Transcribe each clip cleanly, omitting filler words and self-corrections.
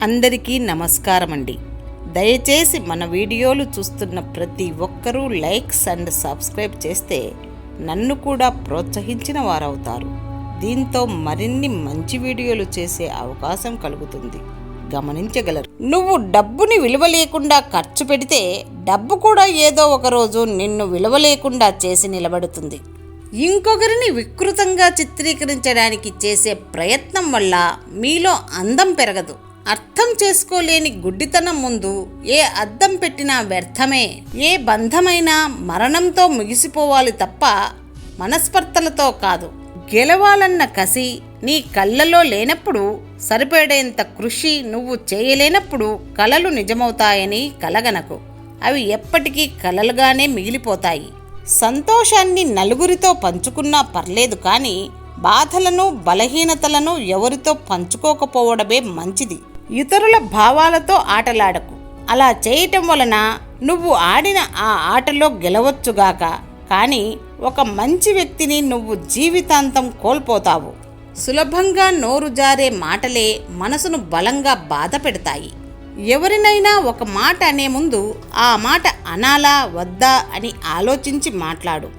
అందరికీ నమస్కారం అండి. దయచేసి మన వీడియోలు చూస్తున్న ప్రతి ఒక్కరూ లైక్స్ అండ్ సబ్స్క్రైబ్ చేస్తే నన్ను కూడా ప్రోత్సహించిన వారవుతారు. దీంతో మరిన్ని మంచి వీడియోలు చేసే అవకాశం కలుగుతుంది, గమనించగలరు. నువ్వు డబ్బుని విలువ లేకుండా ఖర్చు పెడితే డబ్బు కూడా ఏదో ఒక రోజు నిన్ను విలువ లేకుండా చేసి నిలబడుతుంది. ఇంకొకరిని వికృతంగా చిత్రీకరించడానికి చేసే ప్రయత్నం వల్ల మీలో అందం పెరగదు. అర్థం చేసుకోలేని గుడ్డితనం ముందు ఏ అద్దం పెట్టినా వ్యర్థమే. ఏ బంధమైనా మరణంతో ముగిసిపోవాలి తప్ప మనస్పర్ధలతో కాదు. గెలవాలన్న కసి నీ కళ్ళలో లేనప్పుడు, సరిపడేంత కృషి నువ్వు చేయలేనప్పుడు కలలు నిజమవుతాయని కలగనకు. అవి ఎప్పటికీ కలలుగానే మిగిలిపోతాయి. సంతోషాన్ని నలుగురితో పంచుకున్నా పర్లేదు, కానీ బాధలను బలహీనతలను ఎవరితో పంచుకోకపోవడమే మంచిది. ఇతరుల భావాలతో ఆటలాడకు. అలా చేయటం వలన నువ్వు ఆడిన ఆ ఆటలో గెలవచ్చుగాక, కానీ ఒక మంచి వ్యక్తిని నువ్వు జీవితాంతం కోల్పోతావు. సులభంగా నోరు జారే మాటలే మనసును బలంగా బాధ పెడతాయి. ఎవరినైనా ఒక మాట అనే ముందు ఆ మాట అనాలా వద్దా అని ఆలోచించి మాట్లాడు.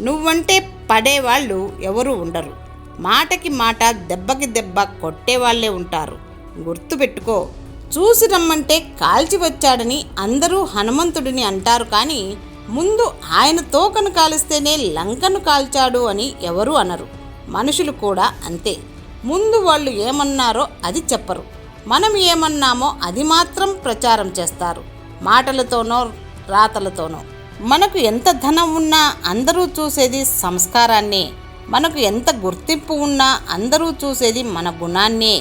నువ్వంటే పడేవాళ్ళు ఎవరూ ఉండరు. మాటకి మాట, దెబ్బకి దెబ్బ కొట్టేవాళ్లే ఉంటారు. గుర్తుపెట్టుకో, చూసి రమ్మంటే కాల్చి వచ్చాడని అందరూ హనుమంతుడిని అంటారు, కానీ ముందు ఆయన తోకను కాలిస్తేనే లంకను కాల్చాడు అని ఎవరూ అనరు. మనుషులు కూడా అంతే. ముందు వాళ్ళు ఏమన్నారో అది చెప్పరు, మనం ఏమన్నామో అది మాత్రం ప్రచారం చేస్తారు, మాటలతోనో రాతలతోనో. మనకు ఎంత ధనం ఉన్నా అందరూ చూసేది సంస్కారాన్నే. మనకు ఎంత గుర్తింపు ఉన్నా అందరూ చూసేది మన గుణాన్నే.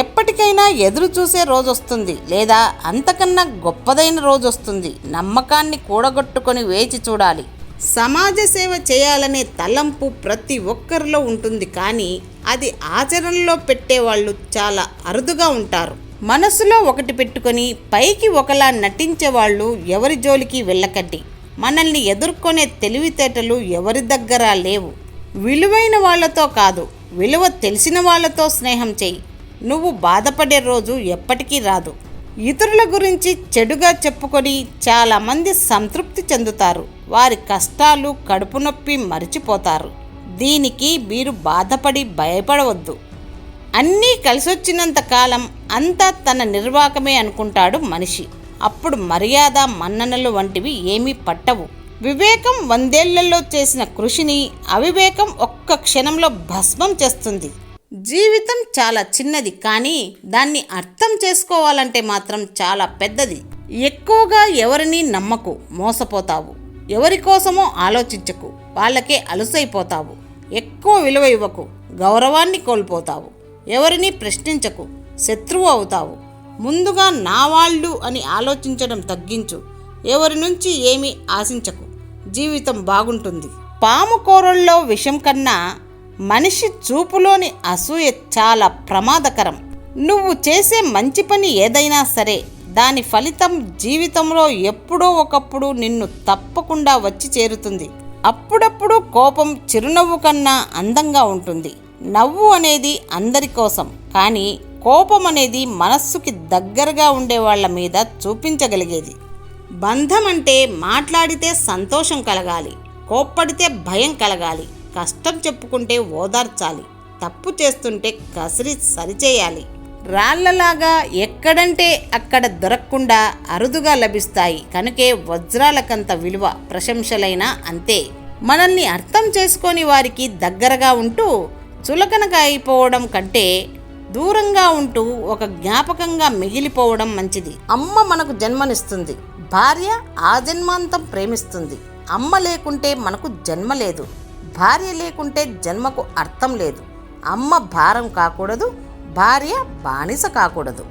ఎప్పటికైనా ఎదురు చూసే రోజొస్తుంది, లేదా అంతకన్నా గొప్పదైన రోజొస్తుంది. నమ్మకాన్ని కూడగొట్టుకొని వేచి చూడాలి. సమాజ సేవ చేయాలనే తలంపు ప్రతి ఒక్కరిలో ఉంటుంది, కానీ అది ఆచరణలో పెట్టేవాళ్ళు చాలా అరుదుగా ఉంటారు. మనసులో ఒకటి పెట్టుకొని పైకి ఒకలా నటించేవాళ్ళు ఎవరి జోలికి వెళ్ళకండి. మనల్ని ఎదుర్కొనే తెలివితేటలు ఎవరి దగ్గర లేవు. విలువైన వాళ్లతో కాదు, విలువ తెలిసిన వాళ్లతో స్నేహం చెయ్యి. నువ్వు బాధపడే రోజు ఎప్పటికీ రాదు. ఇతరుల గురించి చెడుగా చెప్పుకొని చాలామంది సంతృప్తి చెందుతారు. వారి కష్టాలు, కడుపు నొప్పి మరిచిపోతారు. దీనికి మీరు బాధపడి భయపడవద్దు. అన్నీ కలిసొచ్చినంత కాలం అంతా తన నిర్వాకమే అనుకుంటాడు మనిషి. అప్పుడు మర్యాద, మన్ననలు వంటివి ఏమీ పట్టవు. వివేకం 100 ఏళ్లలో చేసిన కృషిని అవివేకం ఒక్క క్షణంలో భస్మం చేస్తుంది. జీవితం చాలా చిన్నది, కానీ దాన్ని అర్థం చేసుకోవాలంటే మాత్రం చాలా పెద్దది. ఎక్కువగా ఎవరిని నమ్మకు, మోసపోతావు. ఎవరి కోసమో ఆలోచించకు, వాళ్ళకే అలుసైపోతావు. ఎక్కువ విలువ ఇవ్వకు, గౌరవాన్ని కోల్పోతావు. ఎవరిని ప్రశ్నించకు, శత్రువు అవుతావు. ముందుగా నా వాళ్ళు అని ఆలోచించడం తగ్గించు. ఎవరి నుంచి ఏమీ ఆశించకు, జీవితం బాగుంటుంది. పాము కూరల్లో విషం కన్నా మనిషి చూపులోని అసూయ చాలా ప్రమాదకరం. నువ్వు చేసే మంచి పని ఏదైనా సరే, దాని ఫలితం జీవితంలో ఎప్పుడో ఒకప్పుడు నిన్ను తప్పకుండా వచ్చి చేరుతుంది. అప్పుడప్పుడు కోపం చిరునవ్వు కన్నా అందంగా ఉంటుంది. నవ్వు అనేది అందరి కోసం, కానీ కోపం అనేది మనస్సుకి దగ్గరగా ఉండేవాళ్ల మీద చూపించగలిగేది. బంధం అంటే మాట్లాడితే సంతోషం కలగాలి, కోప్పడితే భయం కలగాలి, కష్టం చెప్పుకుంటే ఓదార్చాలి, తప్పు చేస్తుంటే కసిరి సరిచేయాలి. రాళ్లలాగా ఎక్కడంటే అక్కడ దొరకకుండా అరుదుగా లభిస్తాయి కనుకే వజ్రాలకంత విలువ. ప్రశంసలైనా అంతే. మనల్ని అర్థం చేసుకొని వారికి దగ్గరగా ఉంటూ చులకనగా అయిపోవడం కంటే దూరంగా ఉంటూ ఒక జ్ఞాపకంగా మిగిలిపోవడం మంచిది. అమ్మ మనకు జన్మనిస్తుంది, భార్య ఆజన్మాంతం ప్రేమిస్తుంది. అమ్మ లేకుంటే మనకు జన్మ లేదు, భార్య లేకుంటే జన్మకు అర్థం లేదు. అమ్మ భారం కాకూడదు, భార్య బానిస కాకూడదు.